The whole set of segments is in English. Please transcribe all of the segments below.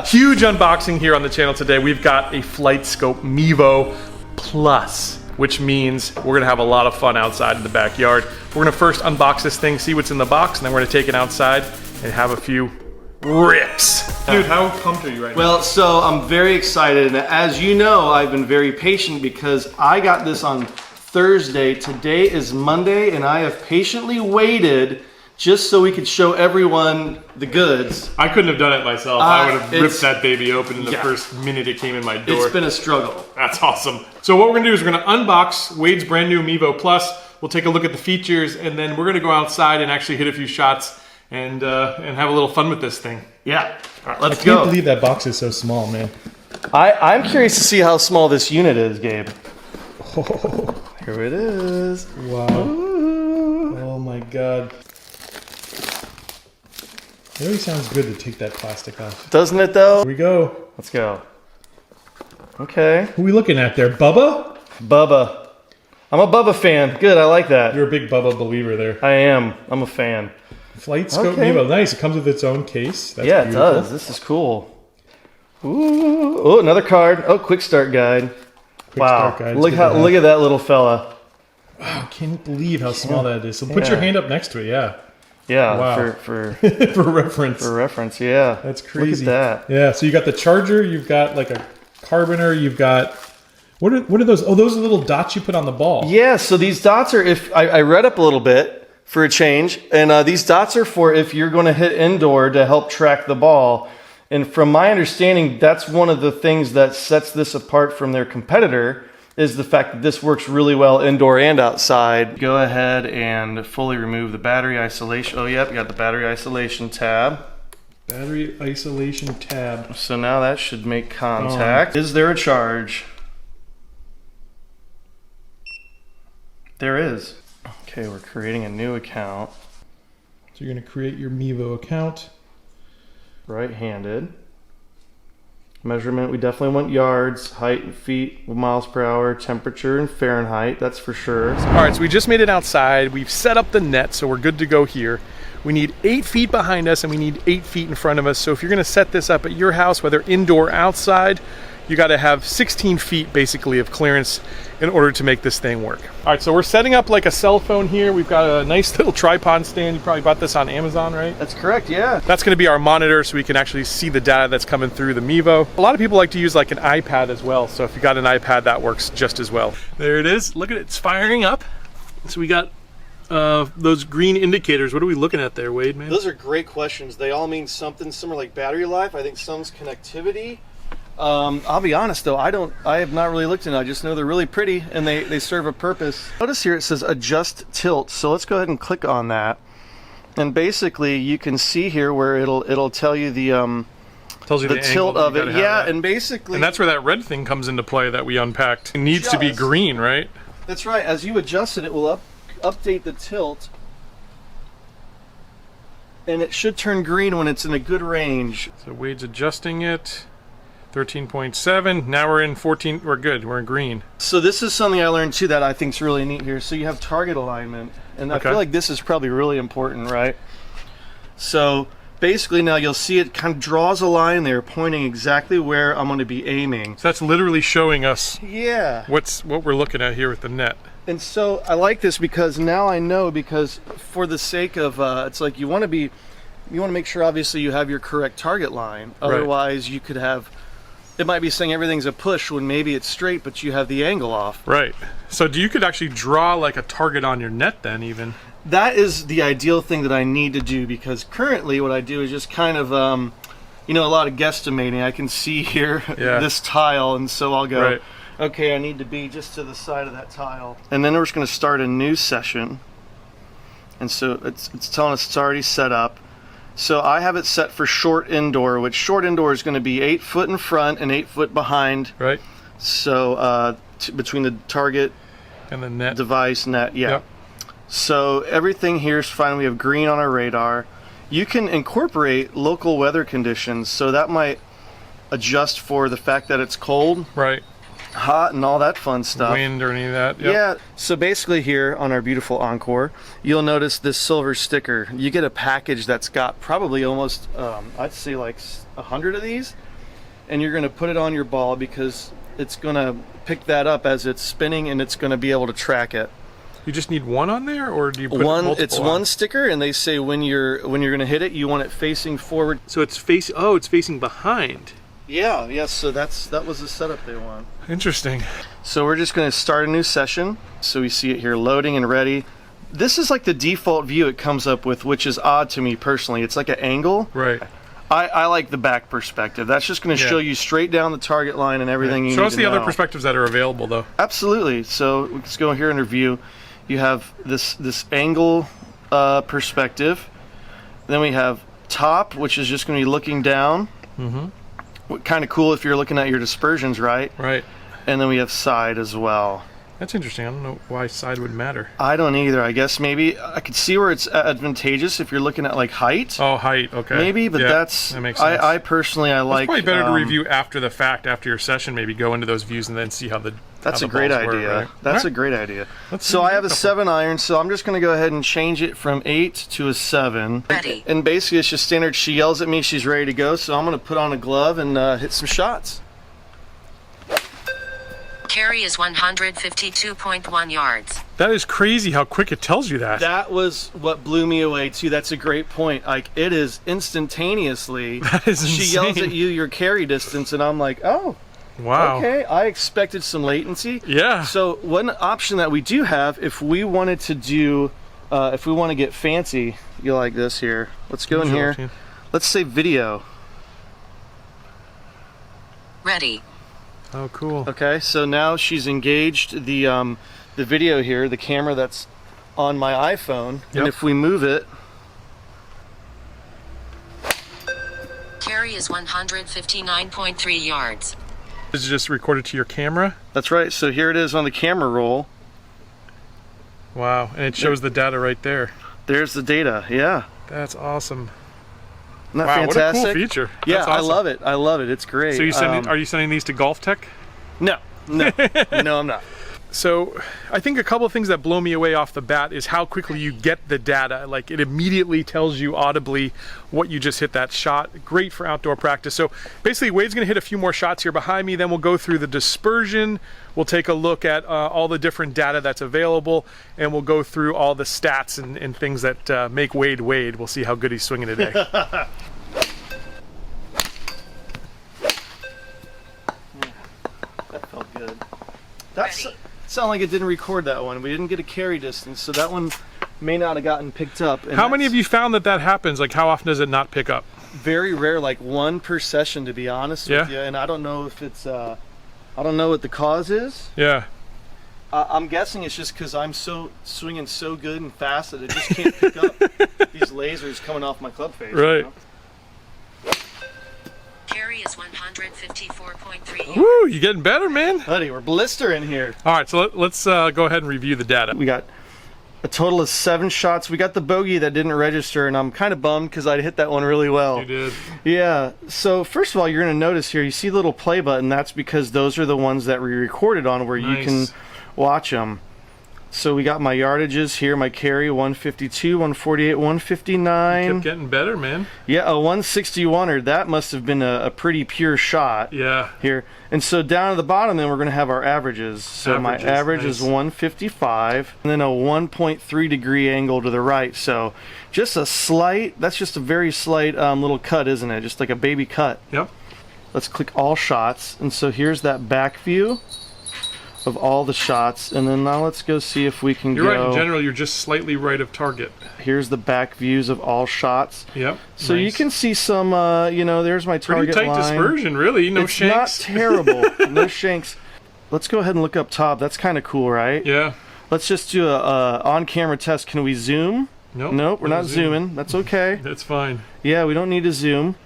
Huge unboxing here on the channel today. We've got a Flightscope Mevo Plus, which means we're gonna have a lot of fun outside in the backyard. We're gonna first unbox this thing, see what's in the box, and then we're gonna take it outside and have a few rips. Dude, how pumped are you right now? Well, so I'm very excited, and as you know, I've been very patient because I got this on Thursday. Today is Monday, and I have patiently waited just so we could show everyone the goods. I couldn't have done it myself. I would have ripped that baby open in the first minute it came in my door. It's been a struggle. That's awesome. So what we're gonna do is we're gonna unbox Wade's brand new Mevo Plus. We'll take a look at the features, and then we're gonna go outside and actually hit a few shots and have a little fun with this thing. Yeah, right, let's go. go. I can't believe that box is so small, man. I'm curious to see how small this unit is, Gabe. Oh. Here it is. Wow. Ooh. Oh my God. It always sounds good to take that plastic off. Doesn't it though? Here we go. Let's go. Okay. Who are we looking at there? Bubba? Bubba. I'm a Bubba fan. Good, I like that. You're a big Bubba believer there. I am. I'm a fan. Flightscope Mevo. Nice. It comes with its own case. That's yeah, beautiful. It does. This is cool. Ooh. Oh, another card. Oh, quick start guide. Wow. Look at that little fella. Wow, I can't believe how small that is. So put your hand up next to it, yeah. Yeah, wow. for for reference. For reference, yeah. That's crazy. Look at that. Yeah, so you got the charger, you've got like a carboner, you've got what are those? Oh, those are little dots you put on the ball. Yeah, so these dots are if I read up a little bit for a change, and these dots are for if you're going to hit indoor to help track the ball. And from my understanding, that's one of the things that sets this apart from their competitor is the fact that this works really well indoor and outside. Go ahead and fully remove the battery isolation. Oh, yep, you got the battery isolation tab. Battery isolation tab. So now that should make contact. Is there a charge? There is. Okay, we're creating a new account. So you're going to create your Mevo account. Right-handed. Measurement, we definitely want yards, height and feet, miles per hour, temperature and Fahrenheit, that's for sure. All right, so we just made it outside. We've set up the net, so we're good to go here. We need 8 feet behind us and we need 8 feet in front of us. So if you're gonna set this up at your house, whether indoor or outside, you gotta have 16 feet basically of clearance in order to make this thing work. All right, so we're setting up like a cell phone here. We've got a nice little tripod stand. You probably bought this on Amazon, right? That's correct, yeah. That's gonna be our monitor so we can actually see the data that's coming through the Mevo. A lot of people like to use like an iPad as well. So if you got an iPad, that works just as well. There it is, look at it, it's firing up. So we got those green indicators. What are we looking at there, Wade, man? Those are great questions. They all mean something similar like battery life. I think some's connectivity. I'll be honest though, I have not really looked into it. I just know they're really pretty and they serve a purpose. Notice here it says adjust tilt. So let's go ahead and click on that. And basically you can see here where it'll tell you the tells you the tilt of it. Yeah, and basically and that's where that red thing comes into play that we unpacked. It needs to be green, right? That's right. As you adjust it, it will update the tilt. And it should turn green when it's in a good range. So Wade's adjusting it. 13.7. Now we're in 14. We're good. We're in green. So this is something I learned too that I think is really neat here. So you have target alignment, and I feel like this is probably really important, right? So basically now you'll see it kind of draws a line there, pointing exactly where I'm going to be aiming. So that's literally showing us what we're looking at here with the net. And so I like this because now I know, because for the sake of it's like you want to make sure obviously you have your correct target line. Otherwise you could have. It might be saying everything's a push when maybe it's straight, but you have the angle off. Right. So you could actually draw like a target on your net then even. That is the ideal thing that I need to do, because currently what I do is just kind of, you know, a lot of guesstimating. I can see here this tile, and so I'll go, okay, I need to be just to the side of that tile. And then we're just going to start a new session. And so it's telling us it's already set up. So I have it set for short indoor, which short indoor is going to be 8 foot in front and 8 foot behind. Right. So between the target and the net device net, Yep. So everything here is fine. We have green on our radar. You can incorporate local weather conditions, so that might adjust for the fact that it's cold. Right. hot and all that fun stuff. Wind or any of that. Yep. Yeah, so basically here on our beautiful Encore, you'll notice this silver sticker. You get a package that's got probably almost, I'd say like 100 of these. and you're going to put it on your ball because it's going to pick that up as it's spinning, and it's going to be able to track it. You just need one on there, or do you put one? multiple It's on? one sticker, and they say when you're going to hit it, you want it facing forward. So it's facing. Oh, it's facing behind. Yeah. So that was the setup they want. Interesting. So we're just going to start a new session. So we see it here loading and ready. This is like the default view it comes up with, which is odd to me personally. It's like an angle. Right. I like the back perspective. That's just going to show you straight down the target line and everything you need to know. Show us the other perspectives that are available, though. Absolutely. So let's go here under view. You have this angle perspective. Then we have top, which is just going to be looking down. Mm-hmm. Kind of cool if you're looking at your dispersions, right? Right. And then we have side as well. That's interesting. I don't know why side would matter. I don't either. I guess maybe I could see where it's advantageous if you're looking at like height. Oh, height. Okay. Maybe, but that makes sense. I personally like. It's probably better to review after the fact, after your session. Maybe go into those views and then see how the. That's a great idea. Work, right? That's a great idea. So I have a 7-iron, so I'm just going to go ahead and change it from 8 to a 7. Ready. And basically, it's just standard. She yells at me, she's ready to go. So I'm going to put on a glove and hit some shots. Carry is 152.1 yards. That is crazy how quick it tells you that. That was what blew me away too. That's a great point. Like, it is instantaneously. That is insane. She yells at you your carry distance, and I'm like, oh. Wow. Okay, I expected some latency. Yeah. So one option that we do have, if we wanted to do, if we want to get fancy, you like this here. Let's go in here. Let's say video. Ready. Oh, cool. Okay, so now she's engaged the video here, the camera that's on my iPhone, and if we move it. Carry is 159.3 yards. Is it just recorded to your camera? That's right. So here it is on the camera roll. Wow, and it shows the data right there. There's the data. Yeah. That's awesome. Isn't that fantastic? What a cool feature. Yeah, That's awesome. I love it. I love it. It's great. So are you sending these to Golf Tech? No, no, I'm not. So I think a couple of things that blow me away off the bat is how quickly you get the data. Like, it immediately tells you audibly what you just hit that shot. Great for outdoor practice. So basically Wade's gonna hit a few more shots here behind me, then we'll go through the dispersion, we'll take a look at all the different data that's available, and we'll go through all the stats and things that make Wade Wade. We'll see how good he's swinging today. That felt good. That's sound like it didn't record that one. We didn't get a carry distance, so that one may not have gotten picked up. And how many of you found that happens? Like, how often does it not pick up? Very rare, like 1 per session, to be honest with you. And I don't know if it's I don't know what the cause is. Yeah. I'm guessing it's just because I'm swinging so good and fast that it just can't pick up these lasers coming off my club face. Right. You know? Carry is 154.3 yards. Woo, you getting better, man. Buddy, we're blistering here. All right, so let's go ahead and review the data. We got a total of 7 shots. We got the bogey that didn't register, and I'm kind of bummed because I hit that one really well. You did. Yeah. So first of all, you're going to notice here, you see the little play button. That's because those are the ones that we recorded on where you can watch them. So we got my yardages here, my carry, 152, 148, 159. You kept getting better, man. Yeah, a 161er. That must have been a pretty pure shot. Yeah. Here. And so down at the bottom, then we're going to have our averages. So my average is 155, and then a 1.3 degree angle to the right. So just a slight, that's just a very slight little cut, isn't it? Just like a baby cut. Yep. Let's click all shots. And so here's that back view of all the shots, and then now let's go see if we can You're right, in general, you're just slightly right of target. Here's the back views of all shots. Yep. So you can see some, you know, there's my target pretty tight line. dispersion, really. No it's shanks. It's not terrible. No shanks. Let's go ahead and look up top. That's kind of cool, right? Yeah. Let's just do a on-camera test. Can we zoom? Nope. Nope, we're not zooming. That's okay. That's fine. Yeah, we don't need to zoom.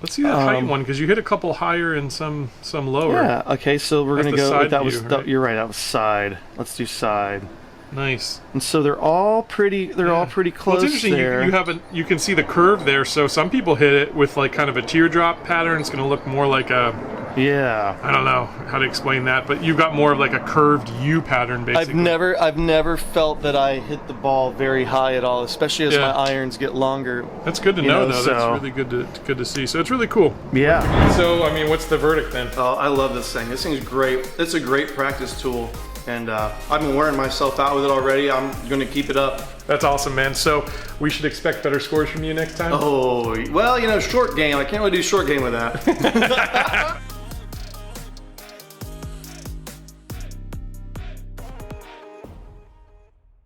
Let's see that height one, because you hit a couple higher and some lower. Yeah, okay, so we're going to go with that view, right? You're right, that was side. Let's do side. Nice. And so they're all pretty all pretty close. Well, it's interesting, there. you can see the curve there, so some people hit it with like kind of a teardrop pattern. It's going to look more like a Yeah. I don't know how to explain that, but you've got more of like a curved U pattern, basically. I've never felt that I hit the ball very high at all, especially as my irons get longer. That's good to know, though. That's really good to see. So it's really cool. Yeah. So, I mean, what's the verdict then? Oh, I love this thing. This thing's great. It's a great practice tool. And I've been wearing myself out with it already. I'm going to keep it up. That's awesome, man. So we should expect better scores from you next time? Oh, well, you know, short game. I can't really do short game with that.